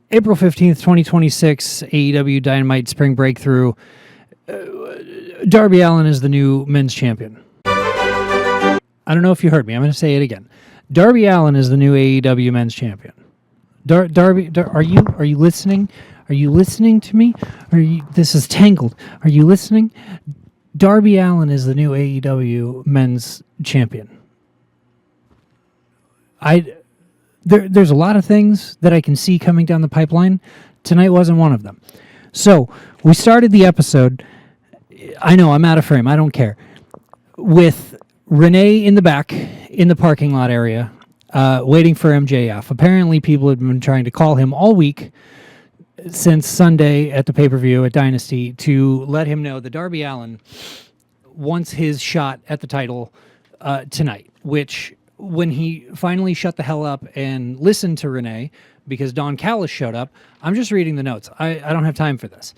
April 15th, 2026, AEW Dynamite Spring Breakthrough. Darby Allin is the new men's champion. I don't know if you heard me. I'm going to say it again. Darby Allin is the new AEW men's champion. Darby, are you listening? Are you listening to me? This is tangled. Are you listening? Darby Allin is the new AEW men's champion. There's a lot of things that I can see coming down the pipeline. Tonight wasn't one of them. So we started the episode. I know I'm out of frame. I don't care. With Renee in the back in the parking lot area, waiting for MJF. Apparently, people had been trying to call him all week since Sunday at the pay-per-view at Dynasty to let him know that Darby Allin wants his shot at the title tonight, which when he finally shut the hell up and listened to Renee, because Don Callis showed up, I'm just reading the notes. I don't have time for this.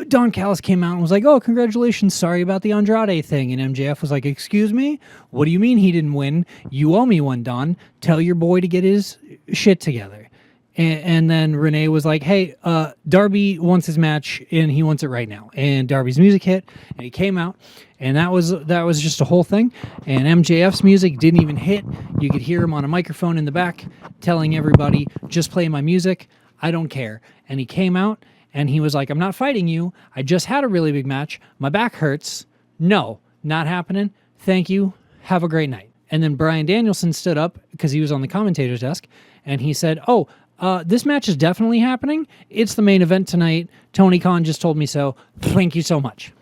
Don Callis came out and was like, "Oh, congratulations, sorry about the Andrade thing." And MJF was like, "Excuse me? What do you mean he didn't win? You owe me one, Don. Tell your boy to get his shit together." And then Renee was like, "Hey, Darby wants his match, and he wants it right now." And Darby's music hit, and he came out, and that was just a whole thing. And MJF's music didn't even hit. You could hear him on a microphone in the back telling everybody, "Just play my music. I don't care." And he came out, and he was like, "I'm not fighting you. I just had a really big match. My back hurts. No, not happening. Thank you. Have a great night." And then Bryan Danielson stood up because he was on the commentator's desk, and he said, "Oh, this match is definitely happening. It's the main event tonight. Tony Khan just told me so. Thank you so much."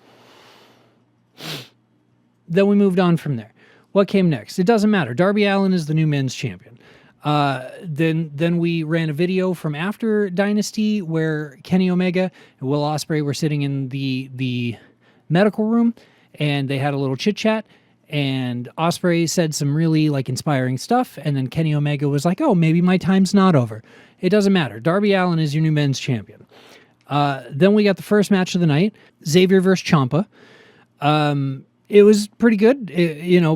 Then we moved on from there. What came next? It doesn't matter. Darby Allin is the new men's champion. Then we ran a video from after Dynasty where Kenny Omega and Will Ospreay were sitting in the medical room, and they had a little chit chat. And Ospreay said some really inspiring stuff, and then Kenny Omega was like, "Oh, maybe my time's not over." It doesn't matter. Darby Allin is your new men's champion. Then we got the first match of the night, Xavier versus Ciampa. It was pretty good.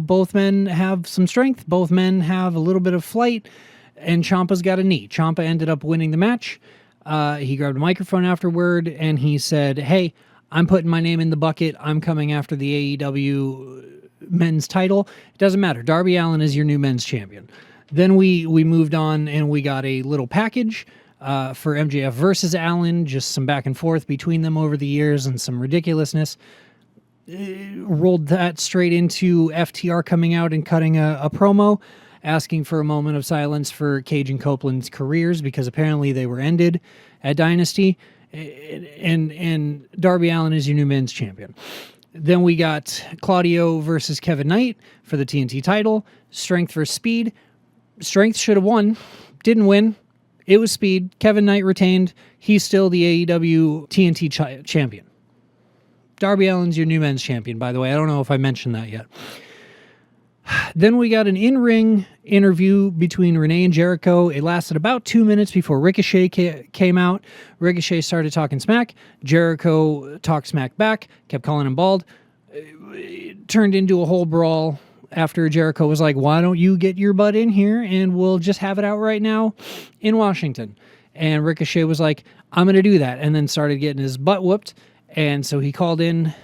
Both men have some strength. Both men have a little bit of flight, and Ciampa's got a knee. Ciampa ended up winning the match. He grabbed a microphone afterward, and he said, "Hey, I'm putting my name in the bucket. I'm coming after the AEW men's title. It doesn't matter. Darby Allin is your new men's champion." Then we moved on, and we got a little package for MJF versus Allin, just some back and forth between them over the years and some ridiculousness. Rolled that straight into FTR coming out and cutting a promo, asking for a moment of silence for Cage and Copeland's careers because apparently they were ended at Dynasty, and Darby Allin is your new men's champion. Then we got Claudio versus Kevin Knight for the TNT title. Strength versus speed. Strength should have won. Didn't win. It was speed. Kevin Knight retained. He's still the AEW TNT champion. Darby Allin's your new men's champion, by the way. I don't know if I mentioned that yet. Then we got an in-ring interview between Renee and Jericho. It lasted about 2 minutes before Ricochet came out. Ricochet started talking smack. Jericho talked smack back, kept calling him bald. It turned into a whole brawl after Jericho was like, "Why don't you get your butt in here and we'll just have it out right now in Washington?" And Ricochet was like, "I'm going to do that," and then started getting his butt whooped. And so he called in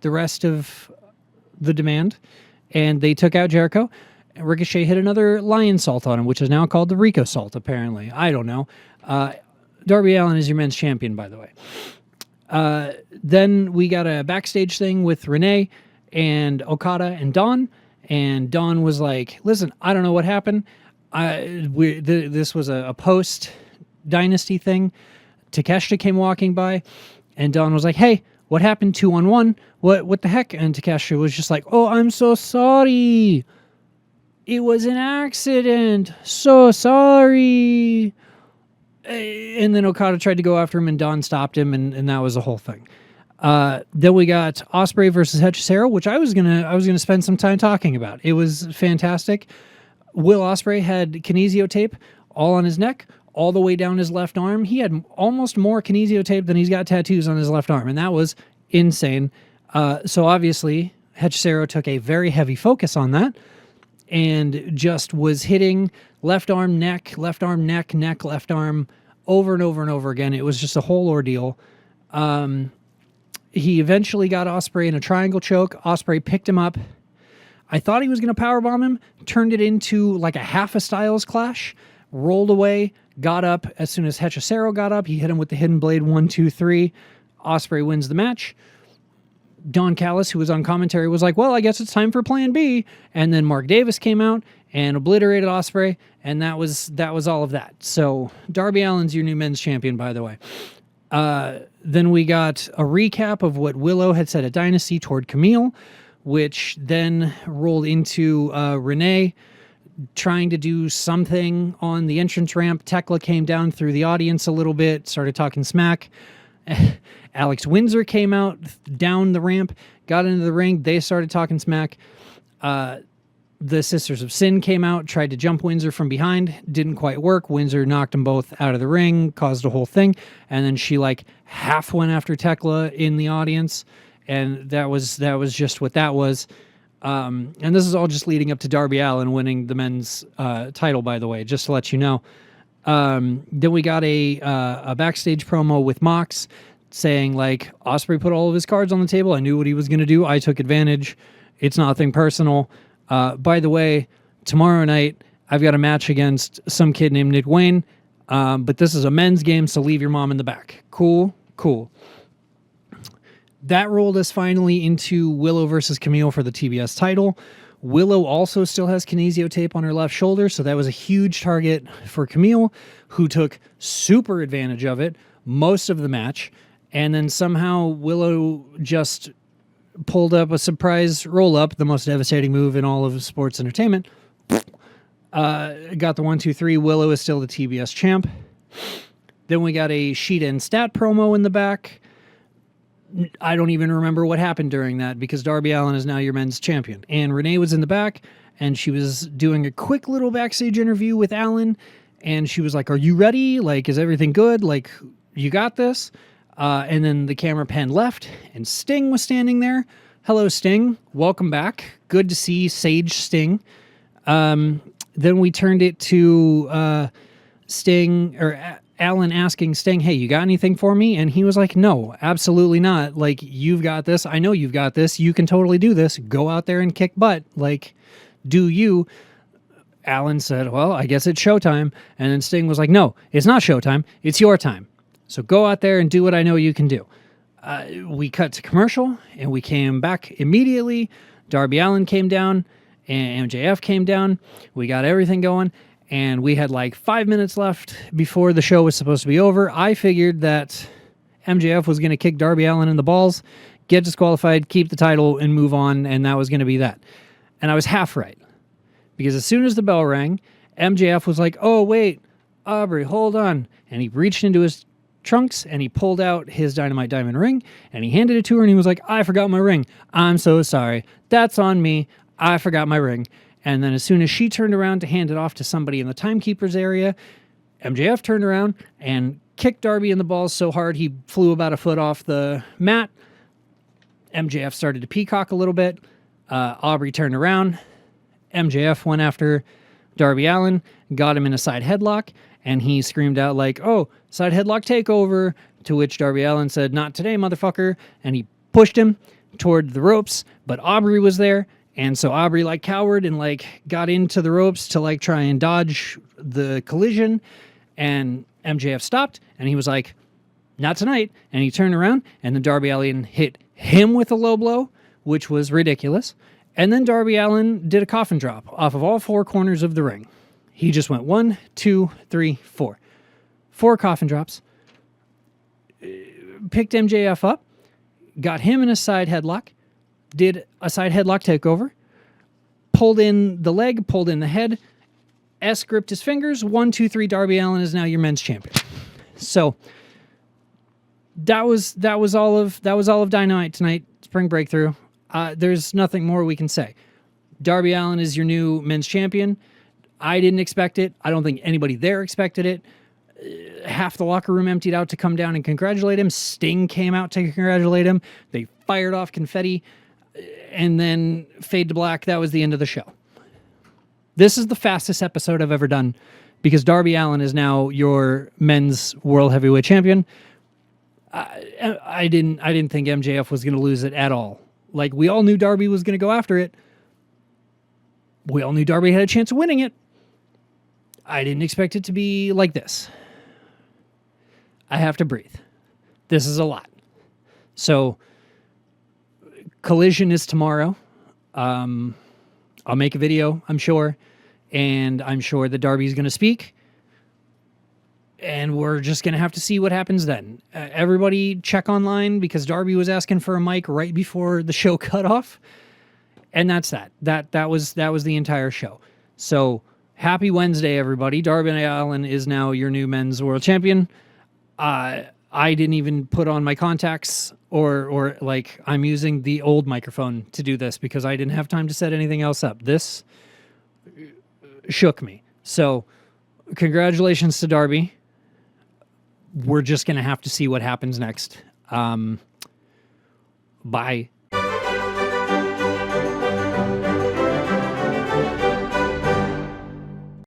the rest of the demand, and they took out Jericho. And Ricochet hit another lion salt on him, which is now called the Rico salt, apparently. I don't know. Darby Allin is your men's champion, by the way. Then we got a backstage thing with Renee and Okada and Dawn. And Dawn was like, "Listen, I don't know what happened. This was a post-Dynasty thing. Takeshita came walking by. And Dawn was like, 'Hey, what happened 2-on-1? What the heck?' And Takeshita was just like, 'Oh, I'm so sorry. It was an accident. So sorry.' And then Okada tried to go after him, and Dawn stopped him, and that was the whole thing. Then we got Ospreay versus Hechicero, which I was gonna spend some time talking about. It was fantastic. Will Ospreay had kinesio tape all on his neck, all the way down his left arm. He had almost more kinesio tape than he's got tattoos on his left arm, and that was insane. So obviously, Hechicero took a very heavy focus on that, and just was hitting left arm, neck, neck, left arm over and over and over again. It was just a whole ordeal. He eventually got Ospreay in a triangle choke. Ospreay picked him up. I thought he was going to powerbomb him, turned it into like a half a Styles Clash, rolled away, got up. As soon as Hechicero got up, he hit him with the Hidden Blade 1, 2, 3. Ospreay wins the match. Don Callis, who was on commentary, was like, well, I guess it's time for plan B. And then Mark Davis came out and obliterated Ospreay, and that was all of that. So Darby Allin's your new men's champion, by the way. Then we got a recap of what Willow had said at Dynasty toward Camille, which then rolled into Renee trying to do something on the entrance ramp. Tekla came down through the audience a little bit, started talking smack. Alex Windsor came out down the ramp, got into the ring. They started talking smack. The Sisters of Sin came out, tried to jump Windsor from behind. Didn't quite work. Windsor knocked them both out of the ring, caused a whole thing. And then she like half went after Tekla in the audience. And that was just what that was. And this is all just leading up to Darby Allin winning the men's title, by the way, just to let you know. Then we got a backstage promo with Mox saying like, Ospreay put all of his cards on the table. I knew what he was going to do. I took advantage. It's nothing personal. By the way, tomorrow night, I've got a match against some kid named Nick Wayne. But this is a men's game, so leave your mom in the back. Cool. That rolled us finally into Willow versus Camille for the TBS title. Willow also still has kinesio tape on her left shoulder, so that was a huge target for Camille, who took super advantage of it most of the match. And then somehow Willow just pulled up a surprise roll-up, the most devastating move in all of sports entertainment. Got the 1, 2, 3. Willow is still the TBS champ. Then we got a Sheet and Stat promo in the back. I don't even remember what happened during that because Darby Allin is now your men's champion. And Renee was in the back, and she was doing a quick little backstage interview with Allin, and she was like, are you ready? Like, is everything good? Like, you got this? And then the camera pan left, and Sting was standing there. Hello, Sting. Welcome back. Good to see Sage Sting. Then we turned it to Sting, or Allin asking Sting, hey, you got anything for me? And he was like, no, absolutely not. Like, you've got this. I know you've got this. You can totally do this. Go out there and kick butt. Like, do you? Allin said, well, I guess it's showtime. And then Sting was like, no, it's not showtime. It's your time. So go out there and do what I know you can do. We cut to commercial, and we came back immediately. Darby Allin came down, and MJF came down. We got everything going, and we had like 5 minutes left before the show was supposed to be over. I figured that MJF was going to kick Darby Allin in the balls, get disqualified, keep the title, and move on, and that was going to be that. And I was half right. Because as soon as the bell rang, MJF was like, oh, wait, Aubrey, hold on. And he reached into his trunks, and he pulled out his Dynamite Diamond ring, and he handed it to her, and he was like, I forgot my ring. I'm so sorry. That's on me. I forgot my ring. And then as soon as she turned around to hand it off to somebody in the timekeeper's area, MJF turned around and kicked Darby in the balls so hard he flew about a foot off the mat. MJF started to peacock a little bit. Aubrey turned around. MJF went after Darby Allin, got him in a side headlock, and he screamed out like, oh, side headlock takeover, to which Darby Allin said, not today, motherfucker, and he pushed him toward the ropes, but Aubrey was there, and so Aubrey like cowered and like got into the ropes to like try and dodge the collision, and MJF stopped, and he was like, not tonight, and he turned around, and then Darby Allin hit him with a low blow, which was ridiculous, and then Darby Allin did a coffin drop off of all four corners of the ring. He just went 1, 2, 3, 4. 4 coffin drops. Picked MJF up. Got him in a side headlock. Did a side headlock takeover. Pulled in the leg. Pulled in the head. S-gripped his fingers. 1, 2, 3. Darby Allin is now your men's champion. So that was all of Dynamite tonight. Spring Breakthrough. There's nothing more we can say. Darby Allin is your new men's champion. I didn't expect it. I don't think anybody there expected it. Half the locker room emptied out to come down and congratulate him. Sting came out to congratulate him. They fired off confetti, and then fade to black. That was the end of the show. This is the fastest episode I've ever done because Darby Allin is now your men's world heavyweight champion. I didn't think MJF was going to lose it at all. Like, we all knew Darby was going to go after it. We all knew Darby had a chance of winning it. I didn't expect it to be like this. I have to breathe. This is a lot. So, Collision is tomorrow. I'll make a video, I'm sure. And I'm sure that Darby's going to speak. And we're just going to have to see what happens then. Everybody check online because Darby was asking for a mic right before the show cut off. And that's that. That was the entire show. So happy Wednesday, everybody. Darby Allin is now your new men's world champion. I didn't even put on my contacts or like I'm using the old microphone to do this because I didn't have time to set anything else up. This shook me. So congratulations to Darby. We're just going to have to see what happens next. Bye.